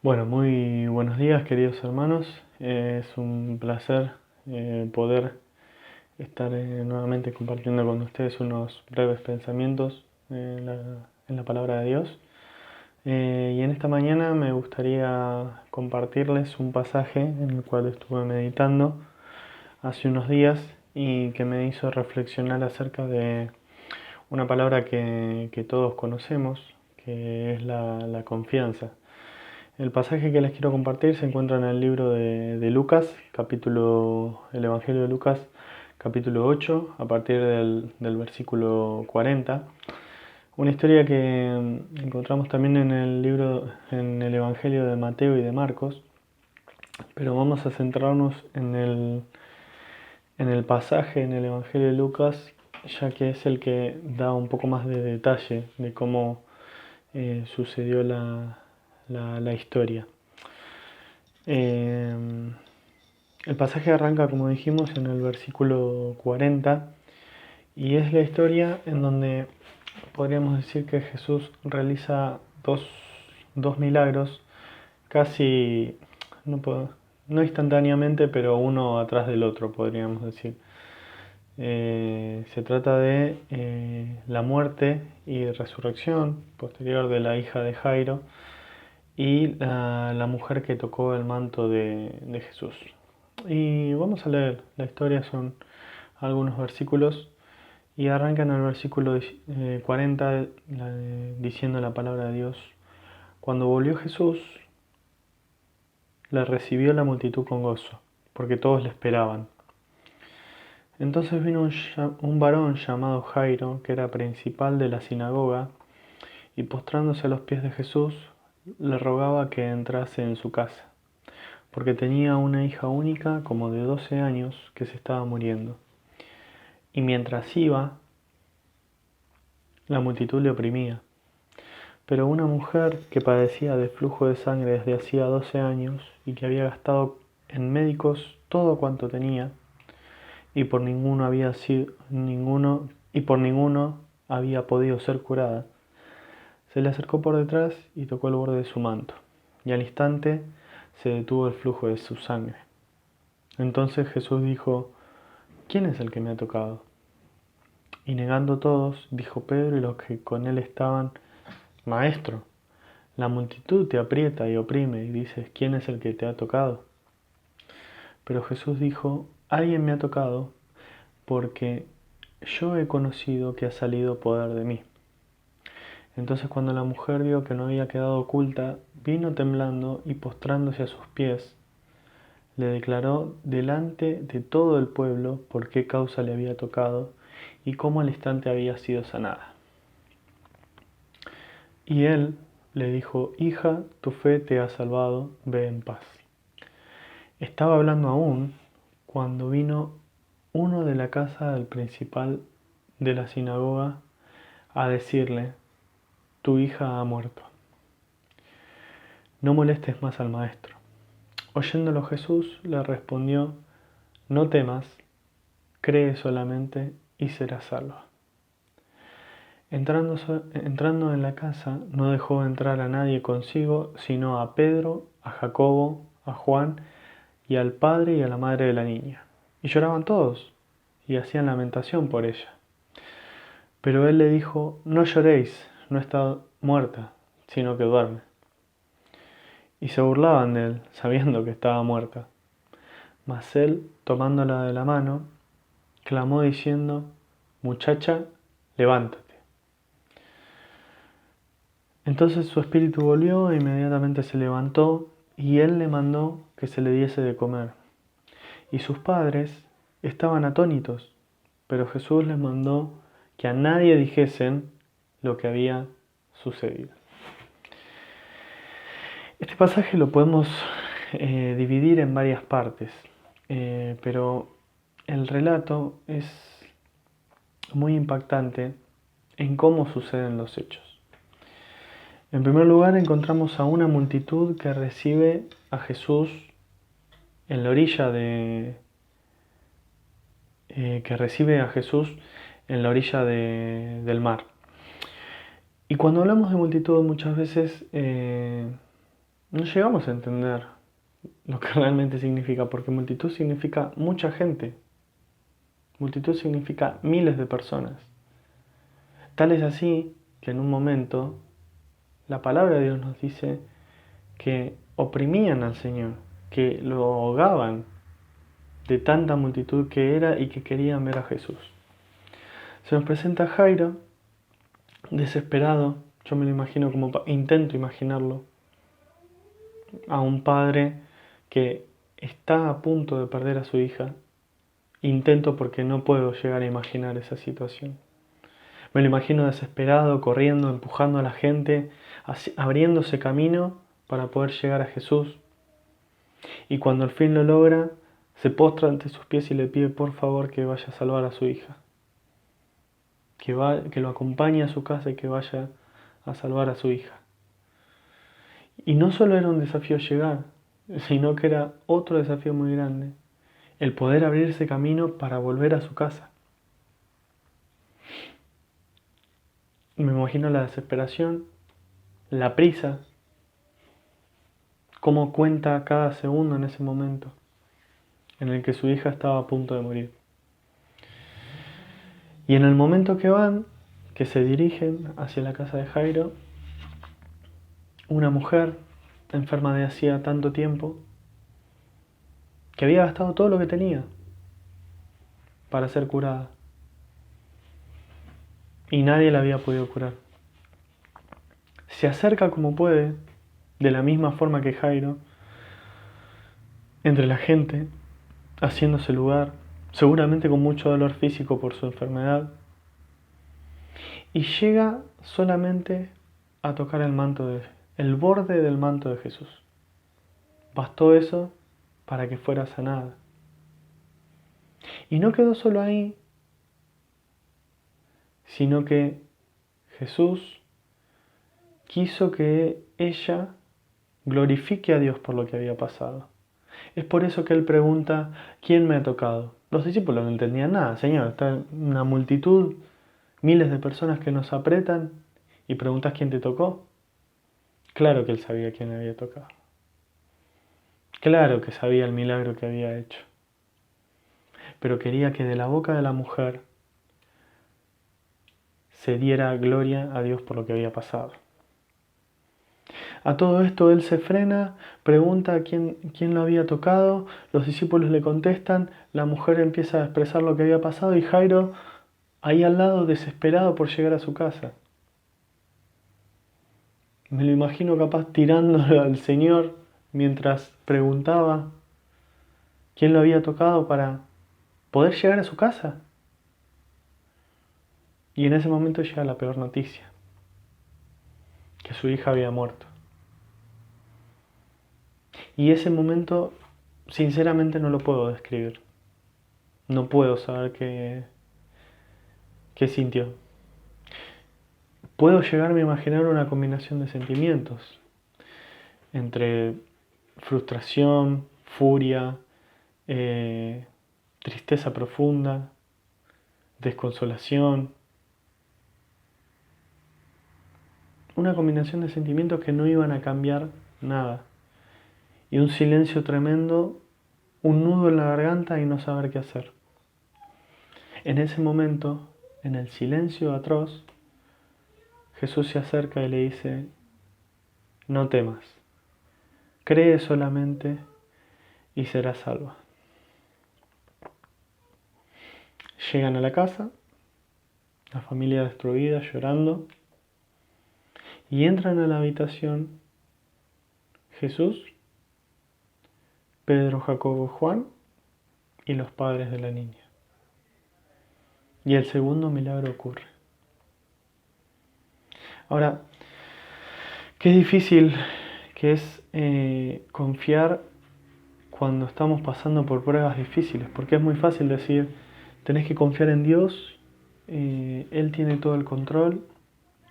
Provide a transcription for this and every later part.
Bueno, muy buenos días queridos hermanos. Es un placer poder estar nuevamente compartiendo con ustedes unos breves pensamientos en la palabra de Dios. Y en esta mañana me gustaría compartirles un pasaje en el cual estuve meditando hace unos días y que me hizo reflexionar acerca de una palabra que todos conocemos, que es la confianza. El pasaje que les quiero compartir se encuentra en el libro de Lucas, el Evangelio de Lucas, capítulo 8, a partir del versículo 40. Una historia que encontramos también en el Evangelio de Mateo y de Marcos, pero vamos a centrarnos en el pasaje en el Evangelio de Lucas, ya que es el que da un poco más de detalle de cómo sucedió la historia. Eh, el pasaje arranca, como dijimos, en el versículo 40 y es la historia en donde podríamos decir que Jesús realiza dos milagros casi, no instantáneamente, pero uno atrás del otro, podríamos decir. Se trata de la muerte y resurrección posterior de la hija de Jairo y la mujer que tocó el manto de Jesús. Y vamos a leer, la historia son algunos versículos y arranca en el versículo 40 diciendo la palabra de Dios. Cuando volvió Jesús, le recibió la multitud con gozo, porque todos le esperaban. Entonces vino un varón llamado Jairo, que era principal de la sinagoga, y postrándose a los pies de Jesús, le rogaba que entrase en su casa, porque tenía una hija única como de 12 años que se estaba muriendo. Y mientras iba, la multitud le oprimía. Pero una mujer que padecía de flujo de sangre desde hacía 12 años y que había gastado en médicos todo cuanto tenía, y por ninguno había sido ninguno y por ninguno había podido ser curada, se le acercó por detrás y tocó el borde de su manto, y al instante se detuvo el flujo de su sangre. Entonces Jesús dijo: ¿Quién es el que me ha tocado? Y negando todos, dijo Pedro y los que con él estaban: Maestro, la multitud te aprieta y oprime y dices: ¿Quién es el que te ha tocado? Pero Jesús dijo: Alguien me ha tocado, porque yo he conocido que ha salido poder de mí. Entonces cuando la mujer vio que no había quedado oculta, vino temblando y postrándose a sus pies, le declaró delante de todo el pueblo por qué causa le había tocado y cómo al instante había sido sanada. Y él le dijo: Hija, tu fe te ha salvado, ve en paz. Estaba hablando aún cuando vino uno de la casa del principal de la sinagoga a decirle: Tu hija ha muerto. No molestes más al maestro. Oyéndolo Jesús le respondió: No temas, cree solamente y serás salva. Entrando en la casa, no dejó entrar a nadie consigo, sino a Pedro, a Jacobo, a Juan y al padre y a la madre de la niña. Y lloraban todos y hacían lamentación por ella. Pero él le dijo: No lloréis, no está muerta, sino que duerme. Y se burlaban de él, sabiendo que estaba muerta. Mas él, tomándola de la mano, clamó diciendo: Muchacha, levántate. Entonces su espíritu volvió e inmediatamente se levantó, y él le mandó que se le diese de comer. Y sus padres estaban atónitos, pero Jesús les mandó que a nadie dijesen lo que había sucedido. Este pasaje lo podemos dividir en varias partes, pero el relato es muy impactante en cómo suceden los hechos. En primer lugar, encontramos a una multitud que recibe a Jesús en la orilla que recibe a Jesús en la orilla del mar. Y cuando hablamos de multitud, muchas veces no llegamos a entender lo que realmente significa, porque multitud significa mucha gente, multitud significa miles de personas. Tal es así que en un momento la palabra de Dios nos dice que oprimían al Señor, que lo ahogaban de tanta multitud que era y que querían ver a Jesús. Se nos presenta Jairo, desesperado, yo me lo imagino como, intento imaginarlo, a un padre que está a punto de perder a su hija. Intento porque no puedo llegar a imaginar esa situación. Me lo imagino desesperado, corriendo, empujando a la gente, abriéndose camino para poder llegar a Jesús. Y cuando al fin lo logra, se postra ante sus pies y le pide por favor que vaya a salvar a su hija. Que lo acompañe a su casa y que vaya a salvar a su hija. Y no solo era un desafío llegar, sino que era otro desafío muy grande, el poder abrirse camino para volver a su casa. Me imagino la desesperación, la prisa, cómo cuenta cada segundo en ese momento en el que su hija estaba a punto de morir. Y en el momento que van, que se dirigen hacia la casa de Jairo, una mujer enferma de hacía tanto tiempo, que había gastado todo lo que tenía para ser curada, y nadie la había podido curar. Se acerca como puede, de la misma forma que Jairo, entre la gente, haciéndose lugar, seguramente con mucho dolor físico por su enfermedad, y llega solamente a tocar el borde del manto de Jesús. Bastó eso para que fuera sanada. Y no quedó solo ahí, sino que Jesús quiso que ella glorifique a Dios por lo que había pasado. Es por eso que él pregunta, ¿quién me ha tocado? Los discípulos no entendían nada. Señor, está una multitud, miles de personas que nos apretan y preguntas quién te tocó. Claro que él sabía quién había tocado. Claro que sabía el milagro que había hecho. Pero quería que de la boca de la mujer se diera gloria a Dios por lo que había pasado. A todo esto él se frena, pregunta quién lo había tocado, los discípulos le contestan, la mujer empieza a expresar lo que había pasado y Jairo ahí al lado desesperado por llegar a su casa. Me lo imagino capaz tirándolo al Señor mientras preguntaba quién lo había tocado para poder llegar a su casa. Y en ese momento llega la peor noticia, que su hija había muerto. Y ese momento, sinceramente, no lo puedo describir. No puedo saber qué sintió. Puedo llegarme a imaginar una combinación de sentimientos entre frustración, furia, tristeza profunda, desconsolación. Una combinación de sentimientos que no iban a cambiar nada. Y un silencio tremendo, un nudo en la garganta y no saber qué hacer. En ese momento, en el silencio atroz, Jesús se acerca y le dice, no temas, cree solamente y serás salva. Llegan a la casa, la familia destruida, llorando, y entran a la habitación Jesús, Pedro, Jacobo y Juan y los padres de la niña. Y el segundo milagro ocurre. Ahora, qué difícil que es confiar cuando estamos pasando por pruebas difíciles, porque es muy fácil decir, tenés que confiar en Dios, Él tiene todo el control,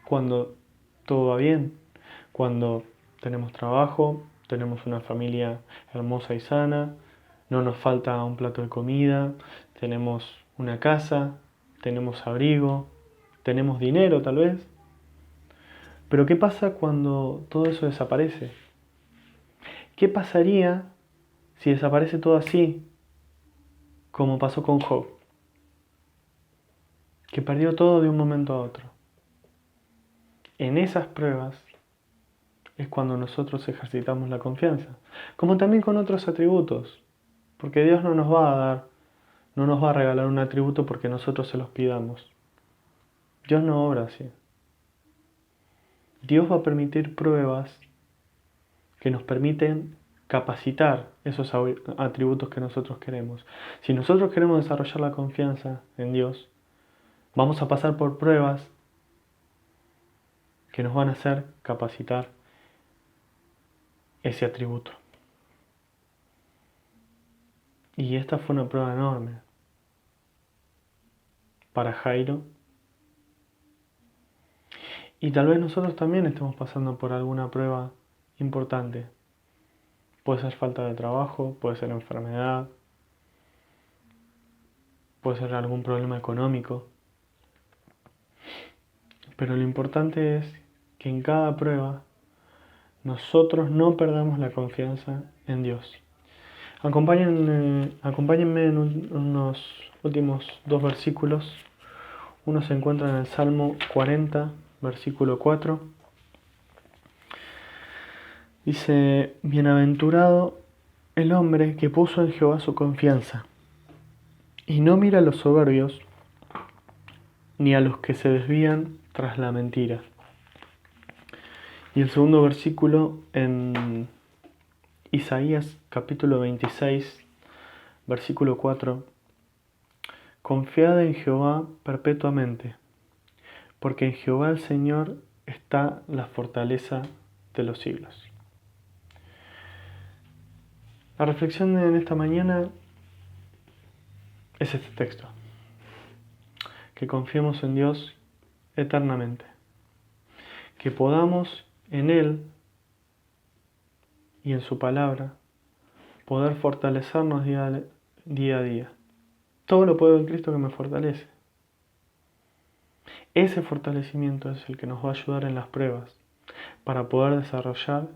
cuando todo va bien, cuando tenemos trabajo, tenemos una familia hermosa y sana, no nos falta un plato de comida, tenemos una casa, tenemos abrigo, tenemos dinero tal vez. Pero ¿qué pasa cuando todo eso desaparece? ¿Qué pasaría si desaparece todo así, como pasó con Job? Que perdió todo de un momento a otro. En esas pruebas es cuando nosotros ejercitamos la confianza, como también con otros atributos, porque Dios no nos va a dar, no nos va a regalar un atributo porque nosotros se los pidamos. Dios no obra así. Dios va a permitir pruebas que nos permiten capacitar esos atributos que nosotros queremos. Si nosotros queremos desarrollar la confianza en Dios, vamos a pasar por pruebas que nos van a hacer capacitar ese atributo. Y esta fue una prueba enorme para Jairo. Y tal vez nosotros también estemos pasando por alguna prueba importante. Puede ser falta de trabajo, puede ser enfermedad, puede ser algún problema económico. Pero lo importante es que en cada prueba nosotros no perdamos la confianza en Dios. Acompáñenme en unos últimos dos versículos. Uno se encuentra en el Salmo 40, versículo 4. Dice, bienaventurado el hombre que puso en Jehová su confianza, y no mira a los soberbios, ni a los que se desvían tras la mentira. Y el segundo versículo en Isaías capítulo 26, versículo 4. Confiad en Jehová perpetuamente, porque en Jehová el Señor está la fortaleza de los siglos. La reflexión en esta mañana es este texto. Que confiemos en Dios eternamente. Que podamos en Él y en su palabra poder fortalecernos día a día. Todo lo puedo en Cristo que me fortalece. Ese fortalecimiento es el que nos va a ayudar en las pruebas para poder desarrollar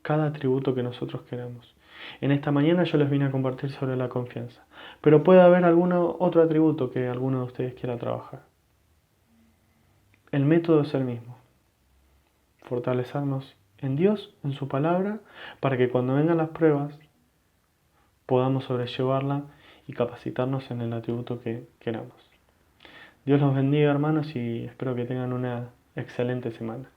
cada atributo que nosotros queramos. En esta mañana yo les vine a compartir sobre la confianza, pero puede haber algún otro atributo que alguno de ustedes quiera trabajar. El método es el mismo. Fortalecernos en Dios, en su palabra, para que cuando vengan las pruebas podamos sobrellevarla y capacitarnos en el atributo que queramos. Dios los bendiga, hermanos, y espero que tengan una excelente semana.